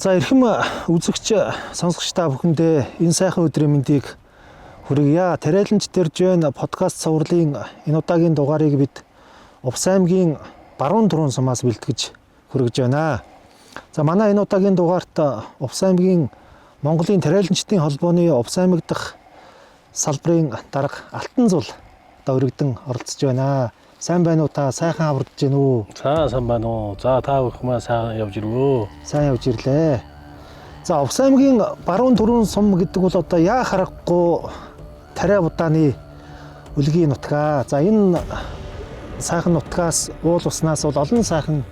За эрхэм үзэгч сонсогч та бүхэндээ энэ сайхан өдрийн мэндийг хүргье. Тариаланч төрж байна подкаст цувралын энэ удаагийн дугаарыг бид Увс аймгийн баруун дуруун сумаас бэлтгэж хүргэж байна. За манай энэ удаагийн дугаарт Увс аймгийн Монголын тариаланчдын холбооны Увс аймаг дахь салбарын дарга Алтан Зул одоо өргөдөн оролцож байна. Сайн байна уу та? Сайхан аврагдж байна уу? За сайн байна уу. За та бүхэн маань сайн явж ирвөө. Сайн явж ирлээ. За Увс аймгийн баруун дуруун сум гэдэг бол одоо яа харахгүй тариа будааны үлгийн нутгаа. За энэ сайхан нутгаас уул уснаас бол олон сайхан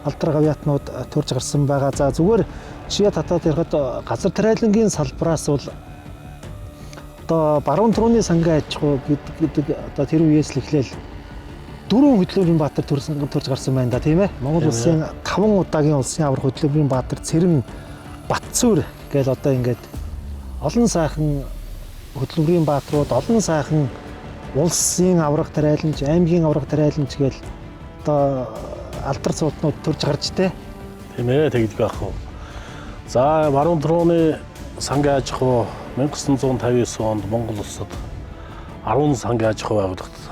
алдар гавьяатнууд төрж гарсан байгаа. За зүгээр жишээ татаад ярихад газар тариалангийн салбараас бол одоо баруун дурууны сангийн аж ахуй гэдэг одоо тэр үеэс л эхлээл дөрвөн хөдөлмөрийн баатар төрж гарсан байна да, тийм ээ. Монгол улсын 5 удаагийн улсын аврах хөдөлмөрийн баатар Цэрэн, Батцүр гээл одоо ингээд олон сайхан хөдөлмөрийн баатрууд, олон сайхан улсын аврах тариаланч, аймгийн аврах тариаланч гээл одоо алдар цууднууд төрж гарч тэ. Тийм ээ, тэгдэг байх уу. За баруун дурууны сангийн аж ахуй 1959 онд Монгол улсад 10 сангийн аж ахуй байгууллагад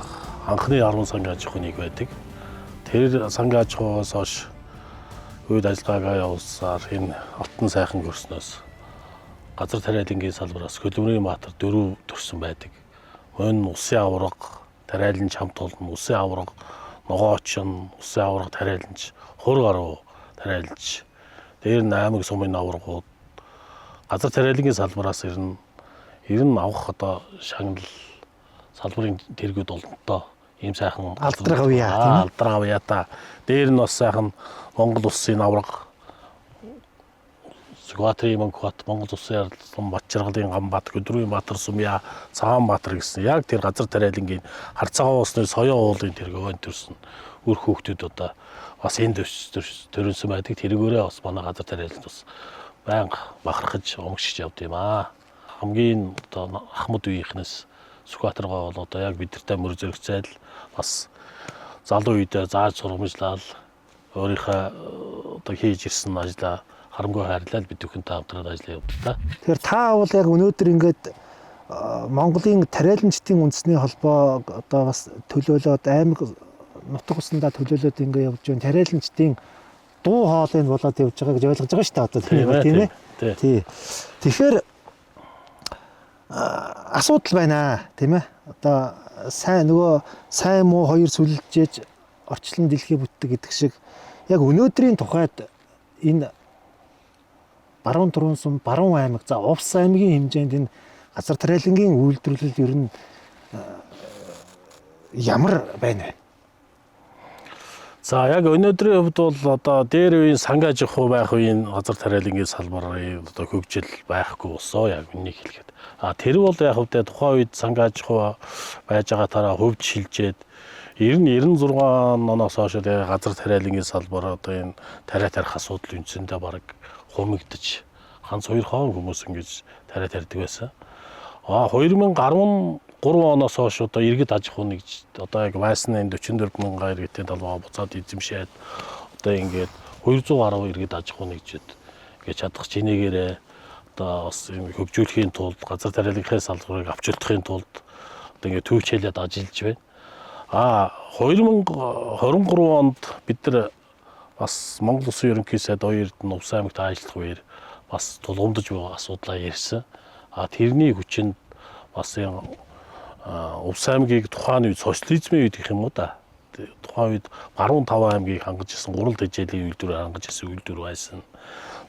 анхны 10 сангийн аж ахуйн нэг байдаг. Тэр сангийн аж ахуйгаас хойш үед ажиллагаагаа явуулсаар энэ алтан сайхан гөрснөөс газар тариалангийн салбараас хөдөлмөрийн баатар 4 төрсэн байдаг. Мөн усын авраг, тариаланч хамт олон, усын авраг, ногоочин, усын авраг, тариаланч, хур гаруй тариаланч, дээр нь аймаг сумын аврагууд газар тариалангийн салбараас ер нь авах одоо шагнал салбарын тэргүүд олонтой. Ийм сайхан алдар гавьяа тийм ээ. Алдар гавьяата. Дээр нь бас сайхан Монгол улсын авраг Сүхбаатарын Мөнхбат, Монгол улсын ярлалсан Батчаргалын Гамбат, Хөдрийн Баатар Сумья, Цагаан Баатар гэсэн яг тэр газар тариалангийн харцаагаа усны соёо уулын тэргөөнд төрсөн үр хүүхдүүд одоо бас энд төрөнсөн байдаг. Тэргөөрөө бас манай газар тариаланд бас байнга бахархаж омгшиж явд юм аа. Хамгийн одоо ахмад үеийнхнээс Сүхбаатаргаа бол одоо яг бидэртэй мөр зэрэгцээл бас залуу үедээ зааж сургамжлал өөрийнхөө одоо хийж ирсэн ажлаа харамгүй хайрлал бид бүхэнтэй хамтраад ажиллаа явуулдаг та. Тэгэхээр та бол яг өнөөдөр ингээд Монголын тариаланчдын үндэсний холбоо одоо бас төлөөлөөд аймаг нутаг усандаа төлөөлөөд ингээд явж байна. Тариаланчдын дуу хоолойнд болоод явж байгаа гэж ойлгож байгаа шүү дээ одоо тийм ээ. Тий. Тэгэхээр асуудал байна тийм ээ. Одоо сайн муу хоёр сүлжээж орчлон дэлхий бүтдэг гэдэг шиг яг өнөөдрийн тухайд энэ баруун дуруун сум, баруун аймаг, за Увс аймгийн хэмжээнд энэ газар тариалангийн үйлдвэрлэл ер нь ямар байна вэ? За яг өнөөдрийн хувьд бол одоо дээр үеийн сангийн аж ахуй байх үеийн газар тариалангийн салбарын одоо хөгжил байхгүй болсоо яг үнийг хэлгээд. Тэр бол яг хувьдаа тухайн үед сангийн аж ахуй байж байгаа тараа хөвж шилжээд 96 оноос хойш газар тариалангийн салбар одоо энэ тариа тарих асуудал үндсэндээ баг хумигдаж ганц 2 хоон хүмүүс ингэж тариа тарьдаг байсан. 2013 оноос хойш одоо иргэд аж ахуй нэгж одоо яг Майсны 44 мянган иргэдийн талбайгаа буцаад эзэмшээд одоо ингээд 200 гаруй иргэд аж ахуй нэгжэд ингээд чадах чинээгээрээ одоо бас хөгжүүлэхийн тулд газар тариалангийн салбарыг авчирдахын тулд одоо ингээд төвчээлээд ажиллаж байна. 2023 онд бид нар бас Монгол Улсын ерөнхий сайд хоёр эрдэнэ Увс аймагт ажиллах үеэр бас тулгамдж байгаа асуудлаа ярьсан. Тэрний хүчинд бас Увс аймгийг тухайн үед социализмын үед гэх юм уу да. Тухайн үед баруун 5 аймгийг хангаж исэн гурал тэжээлийн үйлдвэрээр хангаж исэн үйлдвэр байсан.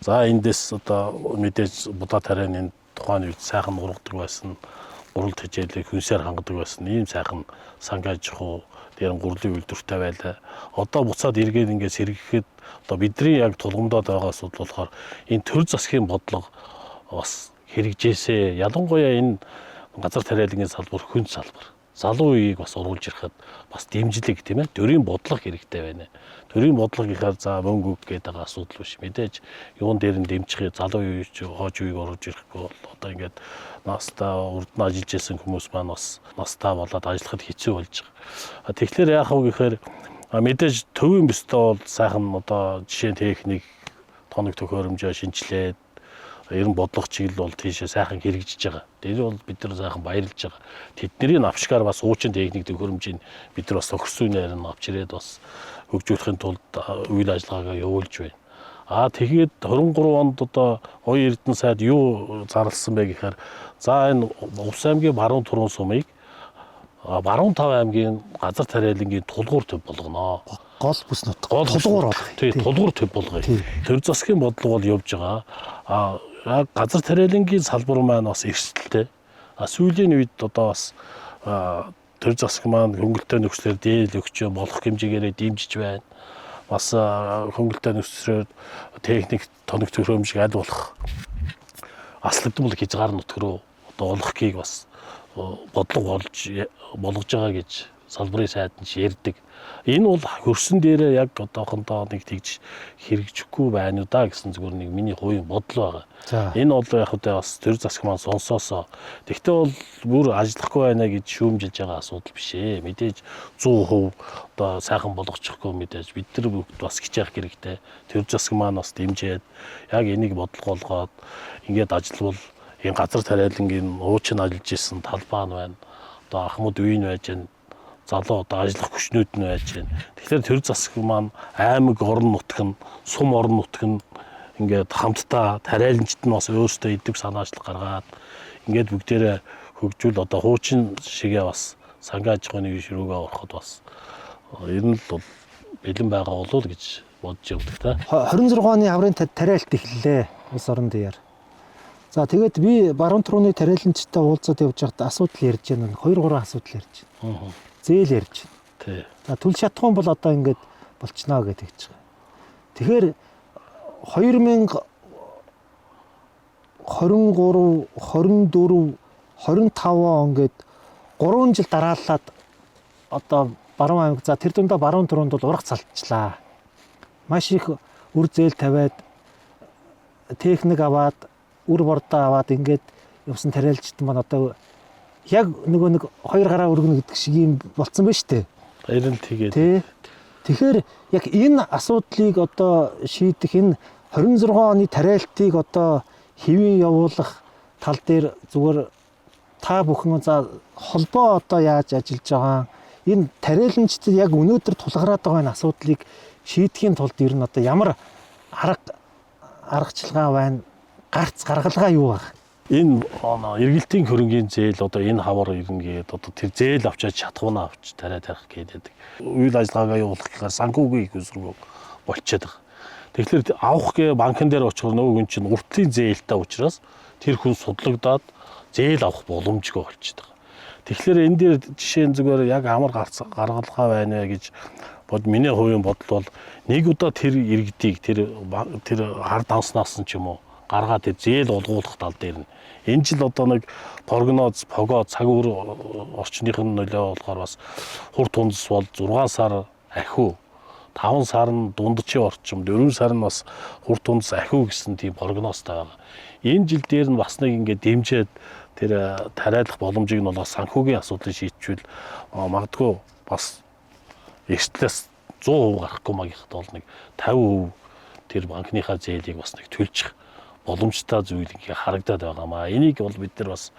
За эндээс одоо мэдээж будаа тарианы тухайн үед сайхан ургадаг байсан. Гурал тэжээлийг хүнсээр хангадаг байсан. Ийм сайхан сангийн аж ахуй дээр гурлын үйлдвэртэй байлаа. Одоо буцаад эргээд ингээд сэргэхэд одоо бидний яг тулгамдаад байгаа асуудал болохоор энэ төр засгийн бодлого бас хэрэгжээсэ. Ялангуяа энэ газар тариалангийн салбар хүн салбар. Залуу үеийг бас оруулж ирэхэд бас дэмжлэг тийм ээ. Төрийн бодлого хэрэгтэй байна. Төрийн бодлого гэхээр за мөнгө гэдэг асуудал биш. Мэдээж юун дээр нь дэмжих залуу үеийг хоож үеийг оруулж ирэхгүй бол одоо ингээд настаа урд нь ажиллаж байсан хүмүүс маань бас настаа болоод ажиллахад хэцүү болж байгаа. Тэгэхээр яах вэ гэхээр мэдээж төвийн бөстөө бол сайхан одоо жишээ техник тоног төхөөрөмжөө шинжилээд ер нь бодлого чиглэл бол тийшээ сайхан хэрэгжиж байгаа. Тэр бол бид нар сайхан баярлж байгаа. Тэдний навшгаар бас уучин техник төхөөрөмжийг бид нар бас тохирсон үеэр нь авч ирээд бас хөгжүүлэхийн тулд үйл ажиллагаагаа явуулж байна. Тэгээд 23 онд одоо Оён Эрдэнэ сайд юу зарласан бэ гэхээр за энэ Увс аймгийн баруун турган сумыг баруун тав аймгийн газар тариалангийн тулгуур төв болгоно. Гол бүс нутаг. Тулгуур болох. Тий, тулгуур төв болгоё. Төр засгийн бодлого бол явж байгаа. Газар тариалангийн салбар маань бас эрсдэлтэй. Сүүлийн үед одоо бас төр засаг маань хөнгөлтэй нөхцлөөр дээл өгч болох хэмжээгээр дэмжиж байна. Бас хөнгөлтэй нөхцлөөр техник тоног төхөөрөмжийг аль болох аслагдмал хязгаар нутг руу одоо олохыг бас бодлого болгож байгаа гэж салбарын сайд нь ярьдаг. Энэ бол хөрсөн дээрээ яг одоохондоо нэг тэгж хэрэгжихгүй байна уу да гэсэн зүгээр нэг миний хувийн бодол байгаа. Энэ бол яг хөдөө бас төр засаг маань сонсоосоо. Тэгтээ бол бүр ажиллахгүй байна гэж шүүмжилж байгаа асуудал биш ээ. Мэдээж 100% одоо сайхан болгочихгүй мэдээж бид нар бүгд бас хичээх хэрэгтэй. Төр засаг маань бас дэмжиж яг энийг бодлого олгоод ингээд ажиллавал энэ газар тариалангийн уучин ажиллаж исэн талбай нь байна. Одоо ахмад үеийн байж байна. Залуу одоо ажиллах хүчнүүд нь байж байна. Тэгэхээр төр засаг маань аймаг орон нутг нь, сум орон нутг нь ингээд хамтдаа тариаланчид нь бас өөрсдөө идэв санаачлал гаргаад ингээд бүгдээрээ хөгжүүл одоо хуучин шигээ бас сангийн аж ахуйн ширүүгээ ороход бас ер нь л бол бэлэн байгаа болов уу гэж бодож явдаг та. 26 оны хаврын тариалт эхэллээ улс орон дээр. За тэгээд би баруун турууны тариаланчтай уулзаад явж байхад асуудал ярьж байна. 2-3 асуудал ярьж байна. Зээл ярьж байна. Тий. За түл шатхуун бол одоо ингээд болчихноо гэдэг ч байгаа. Тэгэхээр 2023, 24, 25 он гээд 3 жил дараалаад одоо баруун аймаг за тэр дундаа баруун туруунд бол урах цалцлаа. Маш их үр зээл тавиад техник аваад үр бордоо аваад ингээд явсан тариалчид маань одоо яг нөгөө нэг 2 гараа өргөнө гэдэг шиг юм болцсон байна шүү дээ. Баяр нь тэгээд. Тэгэхээр яг энэ асуудлыг одоо шийдэх энэ 26 оны тариалтыг одоо хэвэн явуулах тал дээр зүгээр та бүхэн за холбоо одоо яаж ажиллаж байгаа энэ тариаламжтад яг өнөөдөр тулгараад байгаа энэ асуудлыг шийдэхийн тулд ер нь одоо ямар аргачлага байна? Гарц гаргалгаа юу баг? Энэ эргэлтийн хөрөнгийн зээл одоо энэ хавар ирнэ гээд одоо тэр зээл авчаад шатхуунаа авч тариад ярих гэдэг. Үйл ажиллагаагаа явуулахаар санхүүгийн их өсрөг болчиход байгаа. Тэгэхээр авах гэ банкн дээр очихоор нөгөө хүн чинь уртлын зээлтэй учраас тэр хүн судлагдаад зээл авах боломжгүй болчиход байгаа. Тэгэхээр энэ дээр жишээ нь зүгээр яг амар гаргалгаа байна гэж миний хувийн бодол бол нэг удаа тэр иргэдийг тэр хар данснаас нь ч юм уу гаргаад тэр зээл олгуулах тал дээр нь энэ жил одоо нэг прогноз цаг үр орчныхын нөлөө болохоор бас хурд тундас бол 6 сар ахиу 5 сар нь дундчийн орчим 4 сар нь бас хурд тундас ахиу гэсэн тийм прогнозтай байгаа. Энэ жил дээр нь бас нэг ингээд дэмжиж тэр тариалах боломжийг нь бол санхүүгийн асуудлыг шийдчихвэл магадгүй бас эрсдлээс 100% гарахгүй магийнхад бол нэг 50% тэр банкныхаа зээлийг бас нэг төлчих боломжтой зүйл ингээ харагдаад байгаамаа. Энийг бол бид нар бас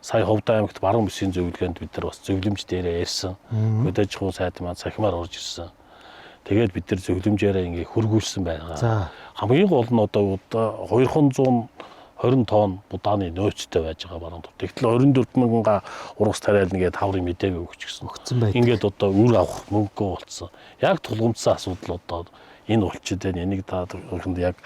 сая Ховд аймагт баруун бүсийн зөвлөгөөнд бид нар бас зөвлөмж дээрээ ярьсан. Хөдөө аж ахуйн сайд маань цахимаар орж ирсэн. Тэгээд бид нар зөвлөмжээрээ ингээ хургуулсан байгаа. Хамгийн гол нь одоо 220 тонн будааны нөөцтэй байж байгаа баруун тур. Тэгтэл 24 мянга ургас тариална гэдэг хаврын мэдээг өгчихсөн. Ингээд одоо үр авах мөнгөө болцсон. Яг тулгымдсан асуудал одоо энэ болчиход байна. Энийг та бүхэнд яг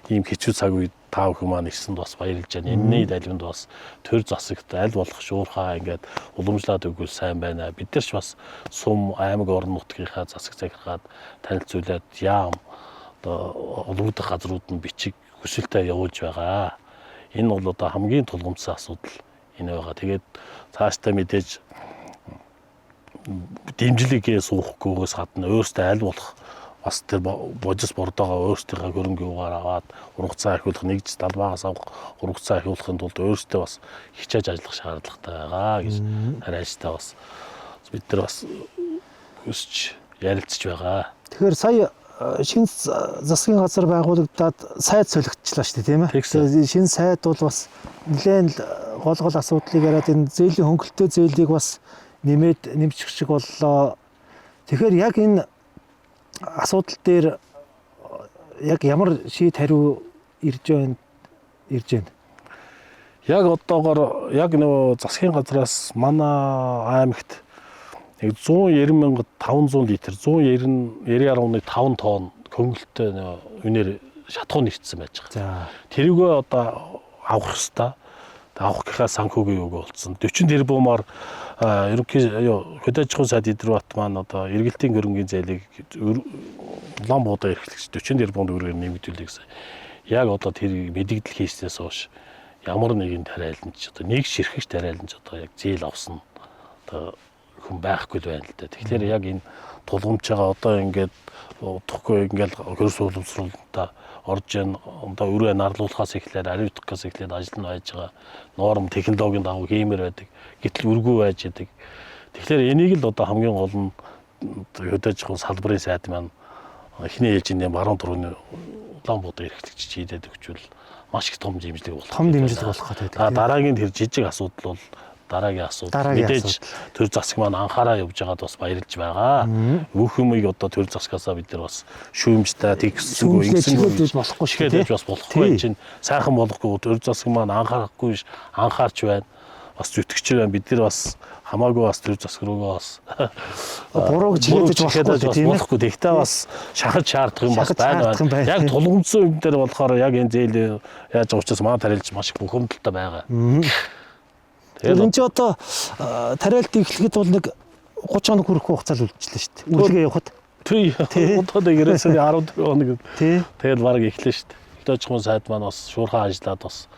ийм хэцүү цаг үед та бүхэн маань ирсэнд бас баярлж байна. Энэний далимд бас төр засагт аль болох шуурхаа ингээд уламжлаад өгвөл сайн байна. Бид нар ч бас сум аймаг орон нутгийнхаа засаг захиргаад танилцуулаад яам одоо олгогдох газрууд нь бичиг хүсэлтээ явуулж байгаа. Энэ бол одоо хамгийн тулгымдсан асуудал энэ байгаа. Тэгээд цаашдаа мэдээж дэмжлэгээ суухгүйгээс гадна өөртөө аль болох бас тэр божис бордоогоо өөрсдийнхээ хөрөнгө юугаар аваад ургацаа ахиулах нэгж талбаагаас авах ургацаа ахиулахын тулд өөрсдөө бас хичээж ажиллах шаардлагатай байгаа гэж тариалжтай бас бид нар бас өсч ярилцж байгаа. Тэгэхээр сая шинэ засгийн газар байгуулагдаад сайд солигдчихлаа шүү дээ тийм ээ. Тэгсэн. Шинэ сайд бол бас нэлээд гол асуудлыг яриад энэ зээлийн хөнгөлөлтөө зээлийг бас нэмчих шиг боллоо. Тэгэхээр яг энэ асуудал дээр яг ямар шийд хариу ирж байна? Яг одоогоор яг нөгөө засгийн газраас манай аймагт нэг 190,500 литр 190.5 тонн хөнгөлөлтөй үнээр шатхуун нэрчсэн байж байгаа. За. Тэрийгөө одоо авах хэвээр авах гэхээ санхүүгийн үг болсон. 40 тэрбумаар ерөнхий хөдөө аж ахуйн сайд Идрбат маань одоо эргэлтийн хөрөнгөний зээлийг Улаанбаатар эрхлэгч 40 тэрбум төгрөгөөр нэмэгдүүлээ гэсэн. Яг одоо тэр мэдэгдэл хийснээс хойш ямар нэгэн тариаланч одоо нэг ширхэгч тариаланч одоо яг зээл авсан одоо хүн байхгүй л байна л да. Тэгэхээр яг энэ тулгамчаа одоо ингээд утгагүй ингээд хөрс уламжлалтаа орж ийн одоо өрөө нарлуулахаас эхлээд ариутгахаас эхлээд ажил нь байж байгаа норм технологийн дагуу хиймээр байдаг. Гэтэл үргүй байж байдаг. Тэгэхээр энийг л одоо хамгийн гол нь хөдөө аж ахуйн салбарын сайд маань эхний ээлжиний баруун түрүүний Улаанбаатар эрхлэгч хийдэд өгчвөл маш их том дэмжлэг болох. Том дэмжлэг болох гэдэг. Дараагийн тэр жижиг асуудал бол дараагийн асуудал. Мэдээж төр засаг маань анхаараа явж байгаад бас баярлж байгаа. Бүх юмыг одоо төр засгасаа бид нар бас шүүмжтэй тэгсэнгүү ингэсэнгүү болохгүй шигэдэж бас болохгүй чинь сайхан болохгүй төр засаг маань анхаарахгүй биш анхаарч байна. Бас зүтгэж байна. Бид нар бас хамаагүй бас төр засаг руугаа бас буруу гэж хэлж болохгүй. Тэгтээ бас шахаж шаардах юм бас байна. Яг тулгымдсан юм дээр болохоор яг энэ зээл яаж учраас маань тарилж маш их бухимдалтай байгаа. Тэгэхээр энэ ч одоо тариалт эхлэхэд бол нэг 30 хоног хүрэх хугацаа л үлдчихлээ шүү дээ. Үлгээ явахад. Тий. Одоо нэг 14 хоног. Тий. Тэгээд баг эхлэв шүү дээ. Хөдөө аж ахуйн сайд маань бас шуурхай ажиллаад бас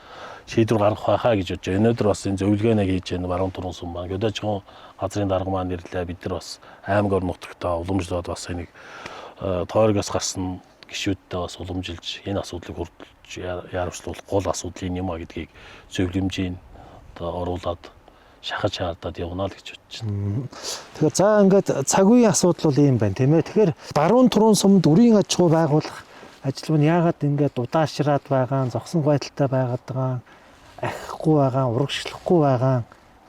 шийдвэр гаргах байхаа гэж бодож байна. Өнөөдөр бас энэ зөвлөгөөнөө хийж байна. Баруун түрүүн сум маань хөдөө аж ахуйн газрын дарга маань нэрлээ. Бид нар бас аймаг орнотогтой уламжлаад бас энийг тойрогоос гарсан гишүүдтэй бас уламжилж энэ асуудлыг хүртэлж яарвчлуулах гол асуудлын юм а гэдгийг зөвлөмжийн оруулаад шахаж шаардаад явна л гэж бодож байна. Тэгэхээр за ингээд цаг үеийн асуудал бол ийм байна тийм ээ. Тэгэхээр баруун түрүүн сумд үрийн аж ахуй байгуулах ажил нь яагаад ингээд удаашраад байгаа, зогсон байдалтай байгаад байгаа, ахихгүй байгаа, урагшлахгүй байгаа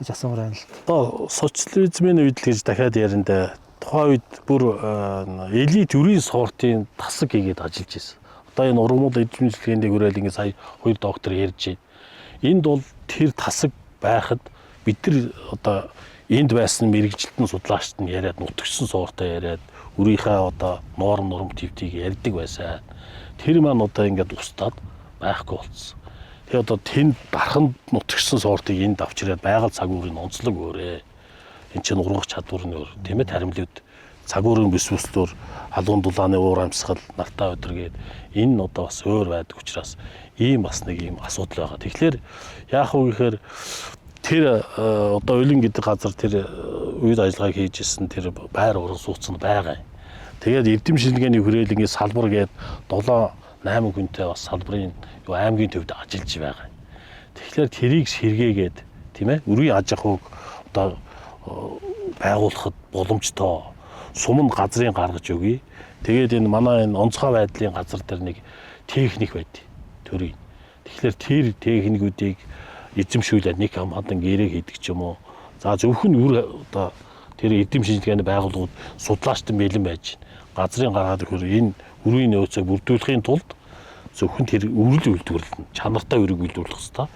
гэж асуумаар байна л. Одоо социализмын үед л гэж дахиад ярианда тухайн үед бүр элит үрийн сортын тасаг хийгээд ажиллаж байсан. Одоо энэ ургамал эзэмшилгээний хүрээлэн ингээд сая хоёр доктор ярьж байна. Энд бол тэр тасаг байхад бид нар одоо энд байсан мэрэгжилтэн судлаачд нь яриад нутагчсан сууртай яриад өрийнхээ одоо норм нормативтийг ярьдаг байсан. Тэр маань одоо ингээд устдаад байхгүй болсон. Тэгээ одоо тэнд дарханд нутагчсан сууртыг энд авчираад байгаль цагуурын онцлог өөрөө. Энд чинь ургах чадвар нь өөр тийм ээ таримлууд цагуурын бисвэслөөр халуун дулааны уур амьсгал нартай өдргээд энэ нь одоо бас өөр байдаг учраас ийм бас нэг ийм асуудал байгаа. Тэгэхээр яах вэ гэхээр тэр одоо Улин гэдэг газар тэр үед ажиллагааг хийж ирсэн тэр байр уран сууцнд байгаа. Тэгээд эрдэм шинжилгээний хүрээлэнгийн салбар гээд 7-8 хүнтэй бас салбарын аймгийн төвд ажиллаж байгаа. Тэгэхээр тэрийг сэргээгээд тийм ээ үрийн аж ахуйг одоо байгуулахад боломжтой сум нь газрын гаргаж өгье. Тэгээд энэ манай энэ онцгой байдлын газар дээр нэг техник байдгийг төрийн. Тэгэхээр тэр техникүүдийг эзэмшүүлээд нэг хамгаалан гэрээ хийдэг ч юм уу. За зөвхөн үр одоо тэр эдэм шинжилгээний байгууллагууд судлаачтай бэлэн байж газрын гаргаад өгөхөр энэ үрийн нөөцийг бүрдүүлэхийн тулд зөвхөн тэр үрэл үйлдвэрлэл чанартай үрийг үйлдвэрлэх хэрэгтэй.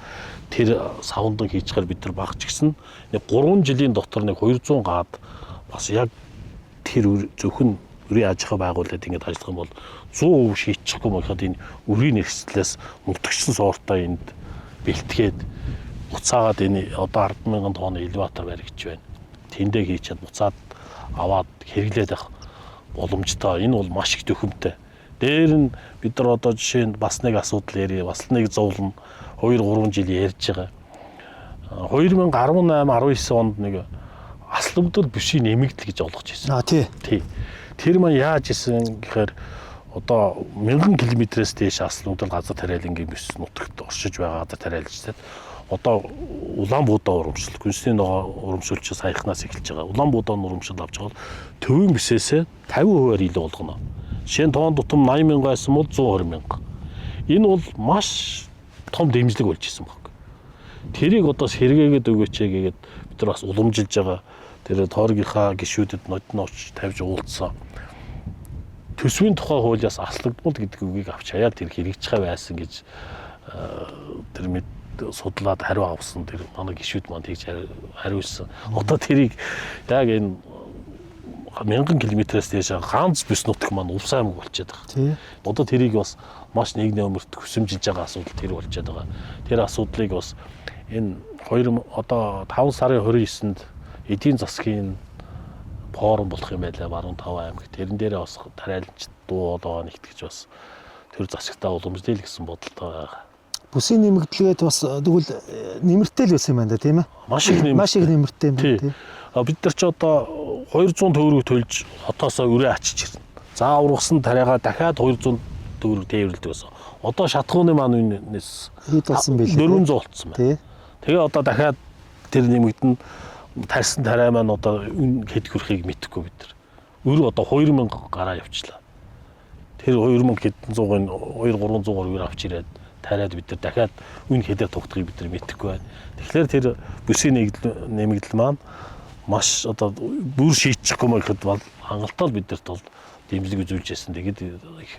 Тэр савндан хийчихээр бид нар багч гисэн 3 жилийн дотор нэг 200 гаад бас яг тэр зөвхөн үрийн аж ахуй байгууллагад ингэж ажиллах юм бол 100% шийдчихгүй байхад энэ үрийн нэрслээс нутагчсан сууртай энд бэлтгээд буцаагаад энэ одоо 10,000 тонн элеватор баригдж байна. Тэндээ хийчихэд буцаад аваад хэрэглээд авах боломжтой. Энэ бол маш их төхөмтэй. Дээр нь бид нар одоо жишээ нь бас нэг асуудал ярив. Бас нэг зовлон 2-3 жил ярьж байгаа. 2018-19 онд нэг аслагдвал бишийн нэмэгдэл гэж олгож ирсэн. Тий. Тэр маань яаж исэн гэхээр одоо 1000 км-с дээш аслагдвал газар тариалангийн бис нутагт оршиж байгаа газар тариалжтэй. Одоо Улаанбаатар урамшил, күнсний ногоо урамшилч саяхнаас эхэлж байгаа. Улаанбаатар урамшил авч байгаа төвийн бисээсээ 50% илүү болгоно. Жишээ нь тоон тутам 80,000 байсан бол 120,000. Энэ бол маш том дэмжлэг болж исэн баг. Тэрийг одоо сэргээгээд өгөөч гэгээд бид нар бас уламжилж байгаа. Тэр тойргийнхаа гишүүдэд нодноч тавьж уулзсан. Төсвийн тухай хуулиас аслагдмал гэдэг үгийг авч хаяад тэр хэрэгжих байсан гэж тэр мэд судлаад хариу авсан тэр манай гишүүд манд тэгж хариулсан. Одоо тэрийг яг энэ 1000 км-ээс дээш ганц бүс нутаг маань Увс аймаг болчиход байгаа. Тий. Одоо тэрийг бас маш нэг нөмөрт хүсэмжилж байгаа асуудал тэр болчиход байгаа. Тэр асуудлыг бас энэ одоо 5 сарын 29-нд эдийн засгийн форум болох юм байлаа баруун 5 аймаг. Тэрэн дээрээ бас тариаланч дуу одоо нэгтгэж бас тэр засагтаа уламжлая гэсэн бодолтой байгаа. Бүсийн нэмэгдлгээд бас тэгвэл нэмэртэй л байсан юм байна да тийм ээ. Маш их нэмэртэй юм байна тий. Бид нар ч одоо 200 төгрөг төлж хотоосоо өрөө ачиж ирнэ. За ургасан тариагаа дахиад 200 төгрөг тээвэрлдэг байсан. Одоо шатхууны маань үнээс хэд болсон бэ? 400 болцсон байна. Тий. Тэгээ одоо дахиад тэр нэмэгдэн тарьсан тариа маань одоо хэд хүрэхийг мэдэхгүй бид нар. Өрөө одоо 2000 гараа явчлаа. Тэр 2000 хэдэн зуугийн 2-300 өрөө авч ирээд тариад бид нар дахиад үн хэдээр тогтохыг бид нар мэдэхгүй байна. Тэгэхээр тэр бүсийн нэмэгдэл маань маш одоо бүр шийдчихгүй мөн гэхэд бол хангалттай бид нарт бол дэмжлэг үзүүлж байсан. Тэгээд их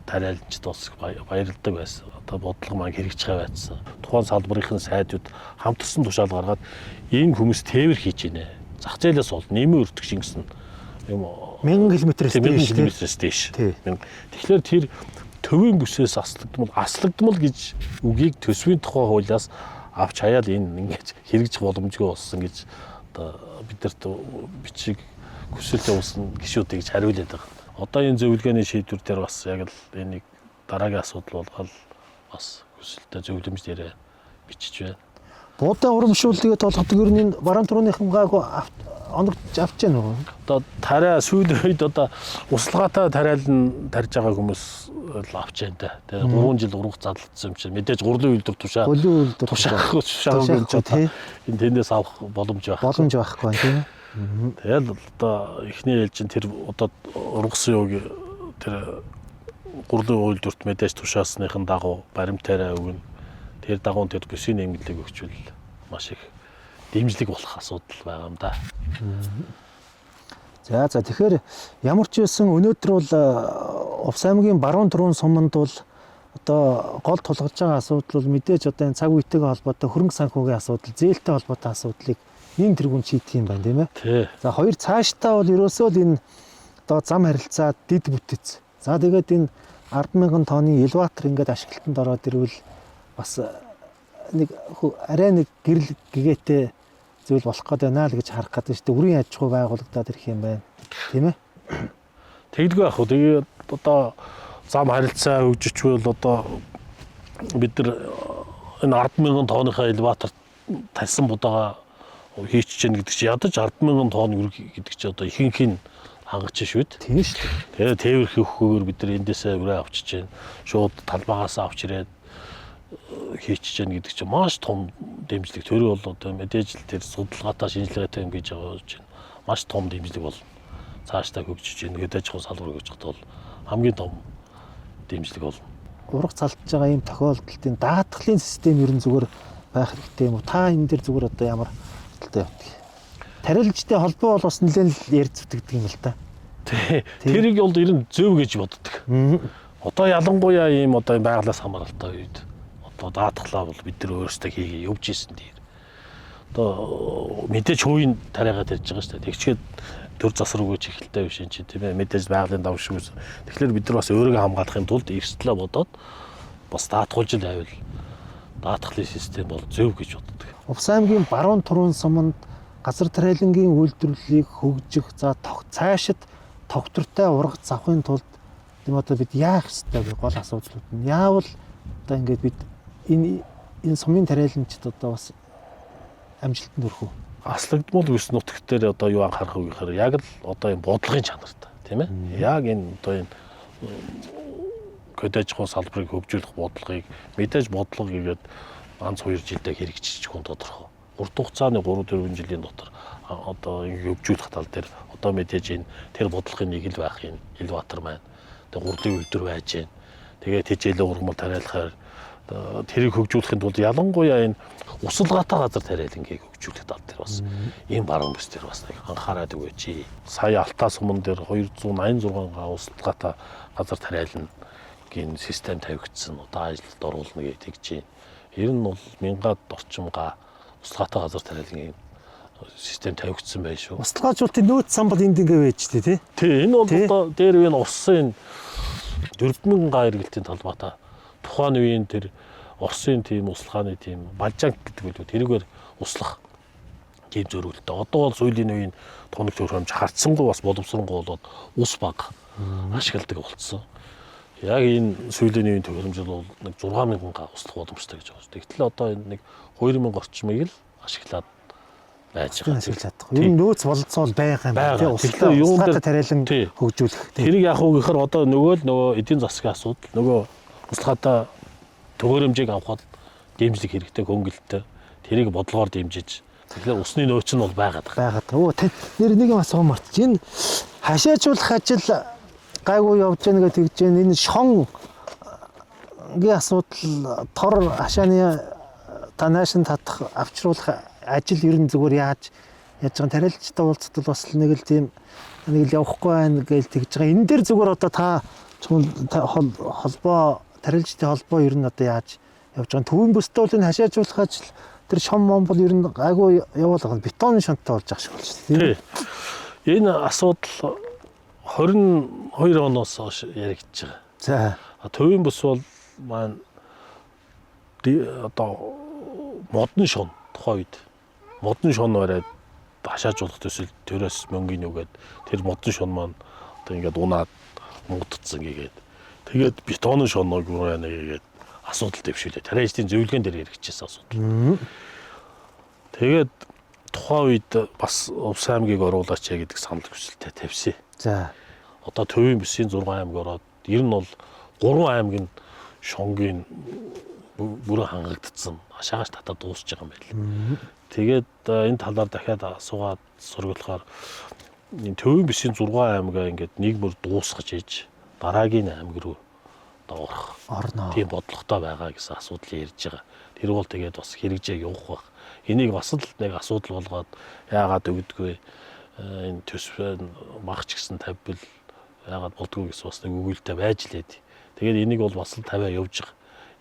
тариаланчд бас баярлдаг байсан. Одоо бодлого маань хэрэгжих байсан. Тухайн салбарын сайдууд хамтарсан тушаал гаргаад энэ хүмүүс тээвэр хийж гинэ. Зах зээлээс бол нэмэн өртөх шингэсэн юм 1000 км-ээс дээш. Тэгэхээр тэр төвийн бүсээс аслагдмал гэж үгийг төсвийн тухай хуулиас авч хаяад энэ ингэж хэрэгжих боломжгүй болсон гэж одоо бидэрт бичиг хүсэлт явуулсан гишүүдийг хариулээд байгаа. Одоо энэ зөвлөгөөний шийдвэр дээр бас яг л энийг дараагийн асуудал болгоод бас хүсэлтээ зөвлөмж дээрээ бичиж байна. Буудаа урамшууллыг толгодог ер нь баруун турууныхан гайгүй оногдож авч яана уу? Одоо тариа сүүлийн үед одоо услогаатай тариалан тарьж байгаа хүмүүс л авч байна да. Тэгээ 3 жил урах задлагдсан юм чинь мэдээж гурлын үйлдвэр тушаа. Тушаах гэж энэ тэндээс авах боломж байх. Боломж байхгүй тийм. Тэгэл одоо эхний ээлжин тэр одоо ургасан юуг тэр гурлын үйлдвэрт мэдээж тушаасныхын дагуу баримтаараа өгнө. Тэр дагуу тэр бүсийн нэмэлтийг өгчвөл маш их дэмжлэг болох асуудал байгаа юм да. За тэгэхээр ямар ч байсан өнөөдөр бол Увс аймгийн баруун туруун суманд бол одоо гол тулгарч байгаа асуудал бол мэдээж одоо энэ цаг үетэйгээ холбоотой хөрөнгө санхүүгийн асуудал, зээлтэй холбоотой асуудлыг нэг тэргүүн шийдэх юм байна тийм ээ. Тий. За хоёр цаашдаа бол ерөөсөө л энэ одоо зам харилцаа дид бүтэц. За тэгээд энэ 10,000 тонны элеватор ингээд ашиглалтанд ороод ирвэл бас нэг арай нэг гэрэл гэгээтэй зүйл болох гээд байна л гэж харах гэдэг шүү дээ. Үрийн аж ахуй байгуулагдаад ирэх юм байна. Тийм ээ. Тэгдэггүй яах вэ? Тэгээд одоо зам харилцаа хөгжичвэл одоо бид нар энэ 10,000 тонныхаа элеватор тарьсан будаага хийчихэж гэнэ гэдэг чинь ядаж 10,000 тонн үрг гэдэг чинь одоо ихэнх нь хангаж шүү дээ. Тийм шүү дээ. Тэгээ тээвэр хөхөөр бид нар эндээсээ өрөө авчиж гэн. Шууд талбайгаас авч ирээд хийчихэж гэн гэдэг чинь маш том дэмжлэг. Тэр бол одоо мэдээж л тэр судалгаатай шинжилгээтэй юм гэж байгаа чинь маш том дэмжлэг бол цаашдаа хөгжиж гэн. Хэд аж ахуй салбар хөгжих бол хамгийн том дэмжлэг бол урах цалтж байгаа ийм тохиолдолд энэ даатгалын систем ер нь зүгээр байх хэрэгтэй юм уу? Та энэ дээр зүгээр одоо ямар хэлтэй явдаг? Тарилжтай холбоо бол бас нэлээд ярьж зүтгэдэг юм л та. Тэрийг бол ер нь зөв гэж боддог. Одоо ялангуяа ийм одоо байгалаас хамааралтай үед одоо даатгалаа бол бид нар өөрсдөө хийгээ явж ийсэн дээр. Одоо мэдээж хууийн тариагаа тарьж байгаа шүү дээ. Тэгчгээд төр засвар өгөөч ихэлтэй биш юм чи тийм ээ. Мэдээж байгалийн давшиг ус. Тэгэхээр бид нар бас өөрийгөө хамгаалахын тулд эрсдлээ бодоод бас даатгуулж байвал даатгалын систем бол зөв гэж боддог. Увс аймгийн баруун туруун суманд газар тариалангийн үйлдвэрлэлийг хөгжих цаашид тогтвортой ургац авахын тулд тийм одоо бид яах ёстой гэх гол асуудлууд нь. Яавал одоо ингээд бид энэ сумын тариаланчид одоо бас амжилтанд хүрэх үү? Аслагдмал бүс нутагт дээр одоо юу анхаарах вэ гэхээр яг л одоо энэ бодлогын чанартай тийм ээ. Яг энэ одоо энэ хэд аж ахуй салбарыг хөгжүүлэх бодлогыг мэдээж бодлого гэдэг ганц 2 жилдээ хэрэгжиж хүн тодорхой. Урт хугацааны 3-4 жилийн дотор одоо хөгжүүлэх тал дээр одоо мэдээж энэ тэр бодлогын нэг л байх энэ элеватор маань Тэгээ 3 өдөр байж гэн. Тэгээ тэжээлээ ургамал тариалахаар тэрийг хөгжүүлэхэд бол ялангуяа энэ усалгаатай газар тариалангийг хөгжүүлэх тал дээр бас ийм баруун бүс дээр бас нэг анхаарал өгөөч. Сая Алтай суман дээр 286 га усалгаатай газар тариална гин систем тавигдсан. Одоо ажилд оруулна гэж тэгж байна. Ер нь бол 1000-аад орчим га усалгаатай газар тариалангийн систем тавигдсан байх шүү. Усталгаажуултын нөөц сан бол энд ингээ байж тээ. Тий, энэ бол одоо дээр үеийн Оросын 4000 га эргэлтийн талбайтай тухайн үеийн тэр Оросын тийм услахааны тийм балжанг гэдэг үү тэрүүгээр услах тийм зөрүүлэлтээ. Одоо бол сүүлийн үеийн тоног төхөөрөмж хардсангүй бас боловсронгуй болоод ус баг ашигладаг болцсон. Яг энэ сүүлийн үеийн төхөөрөмжөл бол нэг 6000 га услах боломжтой гэж байна. Тэгтэл одоо энэ нэг 2000 орчмыг л ашиглаад байж байгаа. Ашиглаж чадах. Ер нь нөөц бололцоол байгаа юм байна. Тэгэхээр юун дээр тариалан хөгжүүлэх. Тэрийг яг уу гэхээр одоо нөгөө эдийн засгийн асуудал нөгөө услахаатай төгөөрөмжийг авахд дэмжлэг хэрэгтэй хөнгөлөлтөй тэрийг бодлогоор дэмжиж тэгэхээр усны нөөц нь бол байгаад байгаа. Өө тань нэр нэг юм асуу мартчих. Энэ хашаажуулах ажил гайгүй явж байгаа гэж тэгж байна. Энэ шонгийн асуудал тор хашааны танаашин татах авчруулах ажил ер нь зүгээр яаж байгаа тариалчтай уулзтал бас нэг л тийм нэг л явахгүй байна гэж тэгж байгаа. Энэ дээр зүгээр одоо та холбоо тариалчтай холбоо ер нь одоо яаж явж байгаа. Төвийн бүстэй бол энэ хашаажуулах ажил тэр шон Монгол ер нь айгүй явуулга бетон шонтой болж ах шиг болж байна. Тий. Энэ асуудал 22 оноос хойш яригдж байгаа. За. Төвийн бүс бол маань одоо модон шон тухайн үед модон шон бариад хашаажуулах төсөл төрөөс мөнгөний үгээд тэр модон шон маань одоо ингээд унаад муудцсан гэгээд тэгээд бетон шоног байна гэгээд асуудал дэвшүүлээ. Тариалчдын зөвлөгөөн дээр хэрэгжижсэн асуудал. Тэгээд тухайн үед бас Увс аймгийг оруулаач гэдэг санал хүсэлтэд тавьсан. За. Одоо төвийн бүсийн 6 аймаг ороод ер нь бол 3 аймгийн шонгийн бүрэн хангагдсан. Хашаагаш татаад дуусч байгаа юм байна. Тэгээд энэ талаар дахиад асуугаад сургалахаар энэ төвийн бүсийн 6 аймгаа ингээд нэг бүр дуусгаж ээж дараагийн аймаг руу одоо орно. Тийм бодлоготой байгаа гэсэн асуудал ярьж байгаа. Тэр бол тэгээд бас хэрэгжээ явах байх. Энийг бас л нэг асуудал болгоод яагаад өгдөггүй энэ төсвөө магч гэсэн тавьбал яагаад болдгоо гэсэн бас нэг өгүүлэлтэй байж лээд. Тэгээд энийг бол бас л тавиа явж байгаа.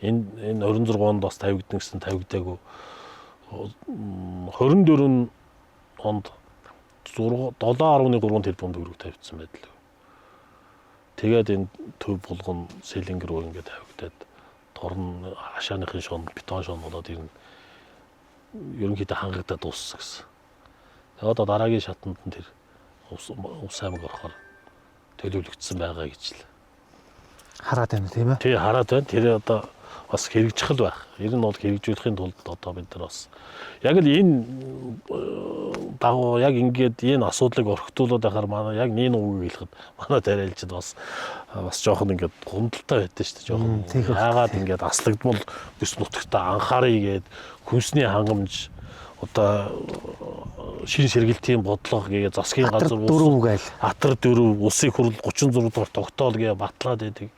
Энэ 26 онд бас тавигдсан гэсэн тавигдаагүй. 24 онд 7.3 тэрбум төгрөг тавьдсан байдаг. Тэгээд энэ төв булган сэлэнг рүү ингээд тавигдаад торн хашааныхын шон бетон шон болоод ер нь ерөнхийдөө хангагдаад дууссан гэсэн. Тэгээд одоо дараагийн шатанд нь тэр Увс аймаг орохоор төлөвлөгдсөн байгаа гэж л хараад байна тийм ээ. Тий хараад байна. Тэр одоо бас хэрэгжих л байх. Ер нь бол хэрэгжүүлэхийн тулд одоо бид нар бас яг л энэ дагуу яг ингээд энэ асуудлыг орхитуулаад байхаар манай яг нэг үгийг хэлэхэд манай тариалчид бас жоохон ингээд гомдолтой байдсан шүү дээ. Жоохон яагаад ингээд аслагдмал бүс нутагтаа анхаарыг гээд хүнсний хангамж одоо шин сэргэлтийн бодлого гээ засгийн газар Атар 4 улсын хурал 36 дугаар тогтоол гээ батлаад байдаг.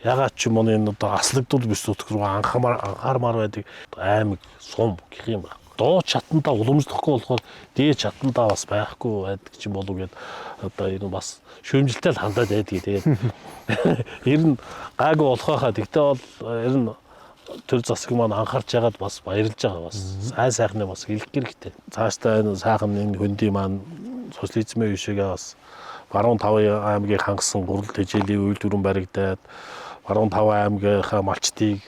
Ягаад ч юм энэ одоо аслагдвал бүс нутаг руу анхаармаар байдаг аймаг сум гэх юм байна. Доо чатандаа уламжлахгүй болохоор дээд чатандаа бас байхгүй байдаг ч юм болов гээд одоо энэ бас шүүмжлэлтэй л хандаад байдаг. Тэгээд ер нь гайгүй болох байхаа. Тэгтээ бол ер нь төр засаг маань анхаарч байгаад бас баярлж байгаа. Бас сайхны бас хэлэх хэрэгтэй. Цаашдаа энэ сайхан энэ хөндий маань социализмын үеишгээ бас баруун 5 аймгийг хангасан гурал тэжээлийн үйлдвэрэн баригдаад баруун 5 аймгийнхаа малчдыг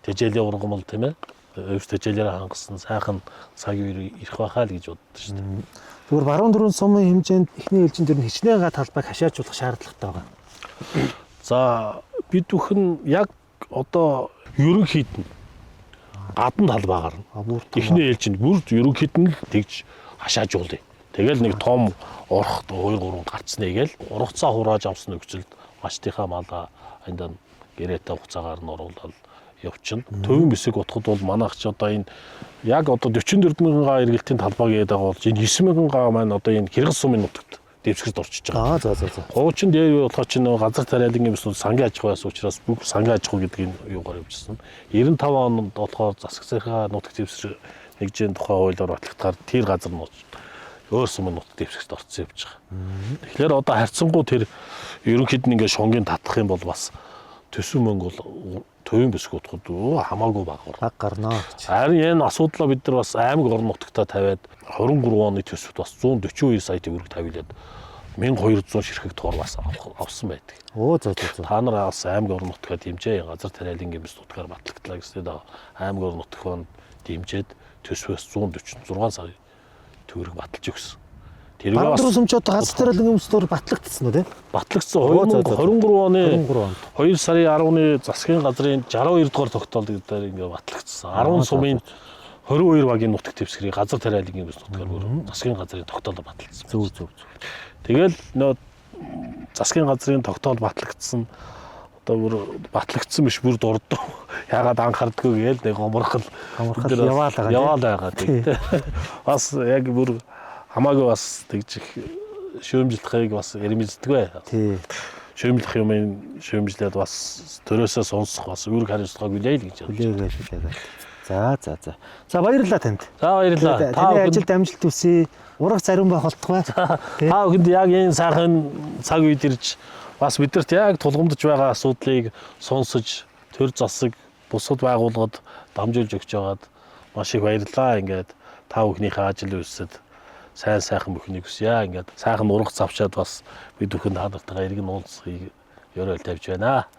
тэжээлийн ургамал тийм ээ өвс тэжээлээр хангасан сайхан цаг үе ирэх байхаа л гэж боддоо шүү дээ. Зүгээр баруун 4 сумын хэмжээнд эхний ээлжин дээр нь хичнээн талбайг хашаажуулах шаардлагатай байгаа. За бид бүхэн яг одоо ерөнхийд нь гадна талбайгаар эхний ээлжинд бүр ерөнхийд нь тэгж хашаажуулъя. Тэгэл нэг том орох 2-3 гарцнаа гээл ургацаа хурааж авсан нөхцөлд мачтынхаа малаа андаа гэрээтэй хугацаагаар нь оруулаад явчихна. Төвийн бүсийг утгад бол манайх ч одоо энэ яг одоо 44,000 га эргэлтийн талбай гэдэг байгаа бол энэ 9,000 га маань одоо энэ Киргиз сумын нутагт дэвсгэрт орчиж байгаа. За. Хуучин дээр болохоор чинь газар тариалангийн бус сангийн аж ахуй байсан учраас бүх сангийн аж ахуй гэдгийг юугаар явуулсан. 95 онд болохоор засаг захиргаа нутаг дэвсгэр нэгжийн тухай хуулиар батлагдахаар тэр газар нь өөрсөн мөн нутаг дэвсгэрт орцсон явж байгаа. Тэгэхээр одоо харьцангуй тэр ерөнхийд нь ингээд шонгийн татах юм бол бас төсөв мөнгө бол төвийн бүсгүүд хамаагүй баг гарнаа гэж. Харин энэ асуудлаа бид нар бас аймаг орон нутагтаа тавиад 23 оны төсөвт бас 142 сая төгрөг тавилаад 1200 ширхэг тоор бас авсан байдаг. За. Та нар бас аймаг орон нутгаа дэмжээ газар тариалангийн бус нутгаар батлагдлаа гэсэд аймаг орон нутгаар дэмжээд төсвөөс 146 сая төгрөг баталж өгсөн. Тэргээ бас сүмчүүд газар тариалангийн бусдаар батлагдсан уу те? Батлагдсан 2023 оны 2 сарын 10-ны засгийн газрын 62 дугаар тогтоолыг дээр ингээд батлагдсан. 10 сумын 22 багийн нутаг дэвсгэрийг газар тариалангийн бус нутгаар засгийн газрын тогтоолоор батлагдсан. Зөв. Тэгэл нөө засгийн газрын тогтоол батлагдсан одоо бүр батлагдсан биш бүр дурдсан. Ягаад анхаардгүй гээл нэг гоморхол яваал байгаа тийм. Бас яг бүр хамаагүй бас тэгж их шөөмжлөхийг бас ярмэлцдэг бай. Тий. Шөөмжлөх юм шөөмжлээд бас төрөөсөө сонсох бас үүрэг хариуцлага хүлээе л гэж байна. За. За баярлалаа танд. За баярлалаа. Таны ажилд амжилт хүсье. Урах зариун байх болтугай. Та бүхэнд яг энэ сайхан цаг үед ирж бас бидэрт яг тулгамдж байгаа асуудлыг сонсож төр засаг бусад байгууллагад дамжуулж өгч байгаад маш их баярлалаа. Ингээд та бүхнийхээ ажил үйлсэд сайхан бүхнийг хүсье. Ингээд сайхан урах завчаад бас бид бүхэн та нартайгаа иргэн уулзахыг ёроол тавьж байна.